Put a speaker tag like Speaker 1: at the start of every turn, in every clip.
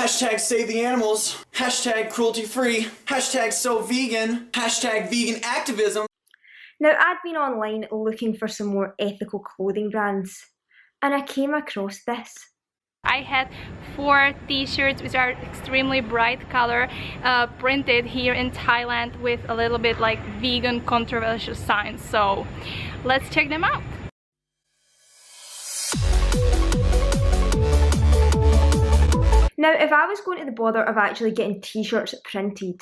Speaker 1: Hashtag save the animals. Hashtag cruelty free. Hashtag so vegan. Hashtag vegan activism.
Speaker 2: Now, I'd been online looking for some more ethical clothing brands, and I came across this.
Speaker 3: I had 4 t-shirts which are extremely bright color, printed here in Thailand with a little bit like vegan controversial signs. So let's check them out.
Speaker 2: Now, if I was going to the bother of actually getting t-shirts printed,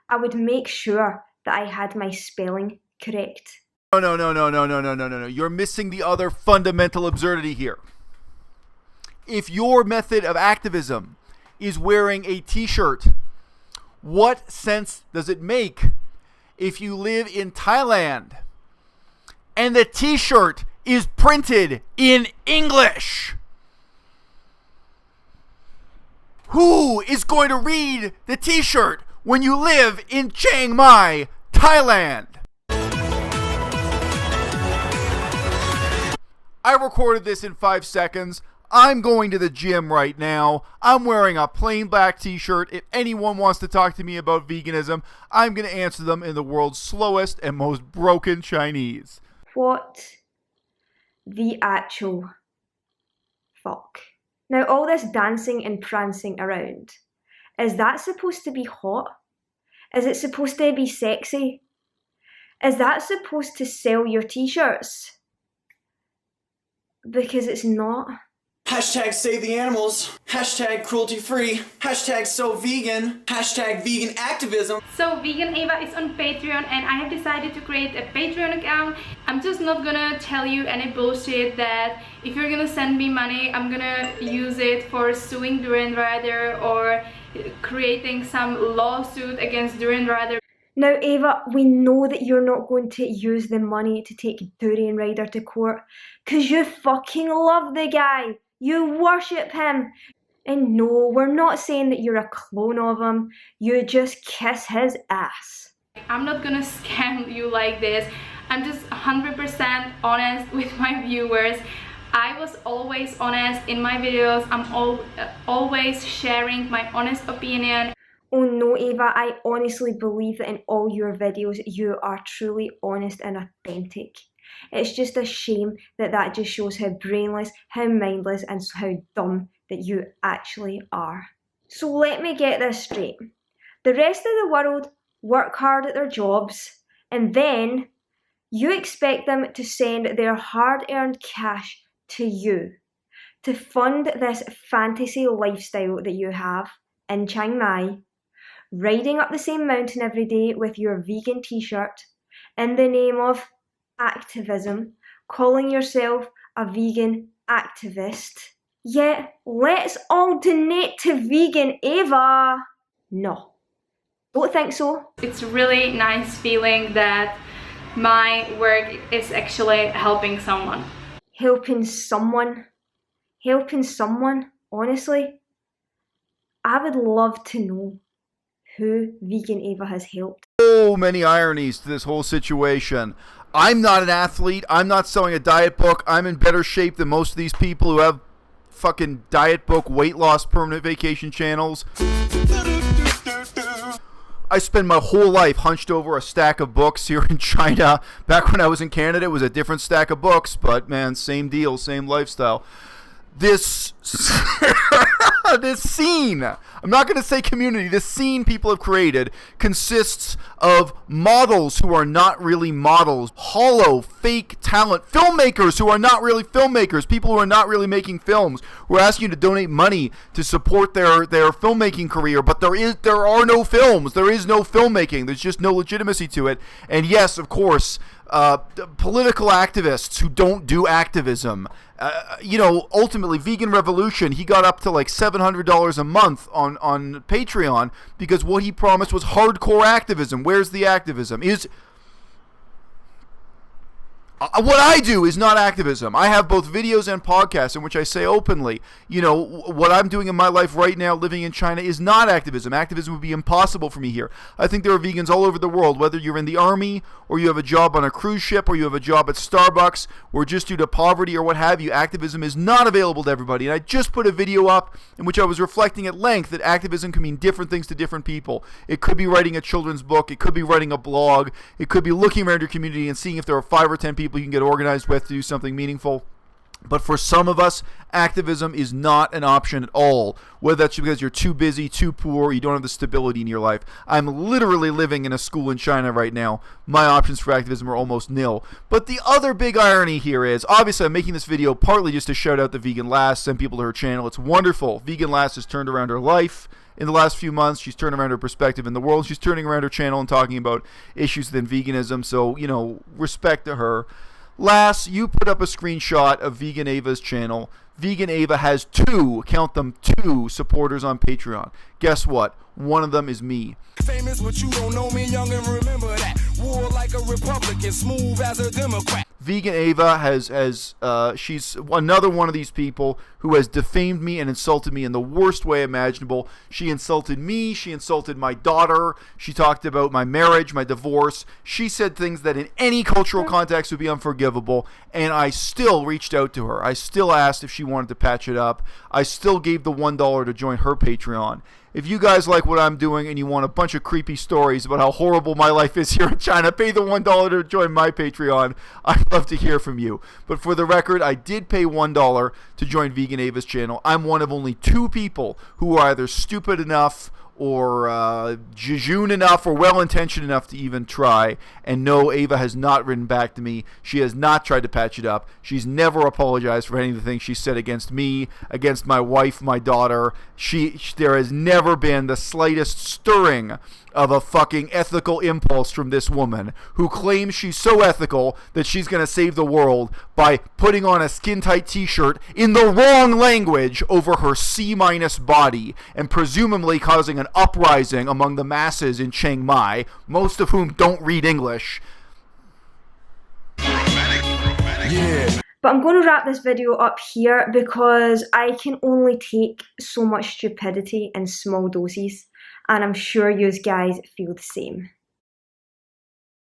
Speaker 2: I would make sure that I had my spelling correct.
Speaker 4: No. You're missing the other fundamental absurdity here. If your method of activism is wearing a t-shirt, what sense does it make if you live in Thailand and the t-shirt is printed in English? Who is going to read the t-shirt when you live in Chiang Mai, Thailand? I recorded this in 5 seconds. I'm going to the gym right now. I'm wearing a plain black t-shirt. If anyone wants to talk to me about veganism, I'm going to answer them in the world's slowest and most broken Chinese.
Speaker 2: What the actual fuck? Now, all this dancing and prancing around, is that supposed to be hot? Is it supposed to be sexy? Is that supposed to sell your t-shirts? Because it's not.
Speaker 1: Hashtag save the animals. Hashtag cruelty free. Hashtag so vegan. Hashtag vegan activism.
Speaker 3: So Vegan Ava is on Patreon and I have decided to create a Patreon account. I'm just not gonna tell you any bullshit that if you're gonna send me money, I'm gonna use it for suing Duran Rider or creating some lawsuit against Duran Rider.
Speaker 2: Now, Ava, we know that you're not going to use the money to take Durian Rider to court because you fucking love the guy. You worship him. And no, we're not saying that you're a clone of him. You just kiss his ass.
Speaker 3: I'm not gonna scam you like this. I'm just 100% honest with my viewers. I was always honest in my videos. I'm always sharing my honest opinion.
Speaker 2: Oh no, Ava, I honestly believe that in all your videos you are truly honest and authentic. It's just a shame that that just shows how brainless, how mindless and how dumb that you actually are. So let me get this straight. The rest of the world work hard at their jobs and then you expect them to send their hard-earned cash to you to fund this fantasy lifestyle that you have in Chiang Mai, riding up the same mountain every day with your vegan t-shirt in the name of activism, calling yourself a vegan activist. Yet, let's all donate to Vegan Ava. No, don't think so.
Speaker 3: It's really nice feeling that my work is actually helping someone.
Speaker 2: Helping someone? Helping someone? Honestly, I would love to know who Vegan Ava has helped.
Speaker 4: So many ironies to this whole situation. I'm not an athlete. I'm not selling a diet book. I'm in better shape than most of these people who have fucking diet book, weight loss, permanent vacation channels. I spend my whole life hunched over a stack of books here in China. Back when I was in Canada, it was a different stack of books, but man, same deal, same lifestyle. This this scene, I'm not going to say community, this scene people have created consists of models who are not really models, hollow, fake talent, filmmakers who are not really filmmakers, people who are not really making films, who are asking you to donate money to support their filmmaking career, but there are no films, there is no filmmaking, there's just no legitimacy to it. And yes, of course, political activists who don't do activism. Ultimately, Vegan Revolution, he got up to like $700 a month on Patreon because what he promised was hardcore activism. Where's the activism? What I do is not activism. I have both videos and podcasts in which I say openly, you know, what I'm doing in my life right now living in China is not activism. Activism would be impossible for me here. I think there are vegans all over the world, whether you're in the army or you have a job on a cruise ship or you have a job at Starbucks or just due to poverty or what have you, activism is not available to everybody. And I just put a video up in which I was reflecting at length that activism can mean different things to different people. It could be writing a children's book. It could be writing a blog. It could be looking around your community and seeing if there are 5 or 10 people you can get organized with to do something meaningful. But for some of us, activism is not an option at all. Whether that's because you're too busy, too poor, you don't have the stability in your life. I'm literally living in a school in China right now. My options for activism are almost nil. But the other big irony here is, obviously I'm making this video partly just to shout out the Vegan Lass, send people to her channel. It's wonderful. Vegan Lass has turned around her life in the last few months. She's turned around her perspective in the world. She's turning around her channel and talking about issues within veganism. So, you know, respect to her. Lass, you put up a screenshot of Vegan Ava's channel. Vegan Ava has 2, count them, 2 supporters on Patreon. Guess what? One of them is me.
Speaker 5: Famous, but you don't know me, young, and remember that. War like a Republican, smooth as a Democrat.
Speaker 4: Vegan Ava she's another one of these people who has defamed me and insulted me in the worst way imaginable. She insulted me. She insulted my daughter. She talked about my marriage, my divorce. She said things that in any cultural context would be unforgivable, and I still reached out to her. I still asked if she wanted to patch it up. I still gave the $1 to join her Patreon. If you guys like what I'm doing and you want a bunch of creepy stories about how horrible my life is here in China, pay the $1 to join my Patreon. I'd love to hear from you. But for the record, I did pay $1 to join Vegan Ava's channel. I'm one of only 2 people who are either stupid enough or jejune enough or well-intentioned enough to even try. And no, Ava has not written back to me. She has not tried to patch it up. She's never apologized for any of the things she said against me, against my wife, my daughter. There has never been the slightest stirring of a fucking ethical impulse from this woman who claims she's so ethical that she's going to save the world by putting on a skin-tight t-shirt in the wrong language over her C- body and presumably causing an uprising among the masses in Chiang Mai, most of whom don't read English.
Speaker 5: Yeah.
Speaker 2: But I'm going to wrap this video up here because I can only take so much stupidity in small doses, and I'm sure you guys feel the same.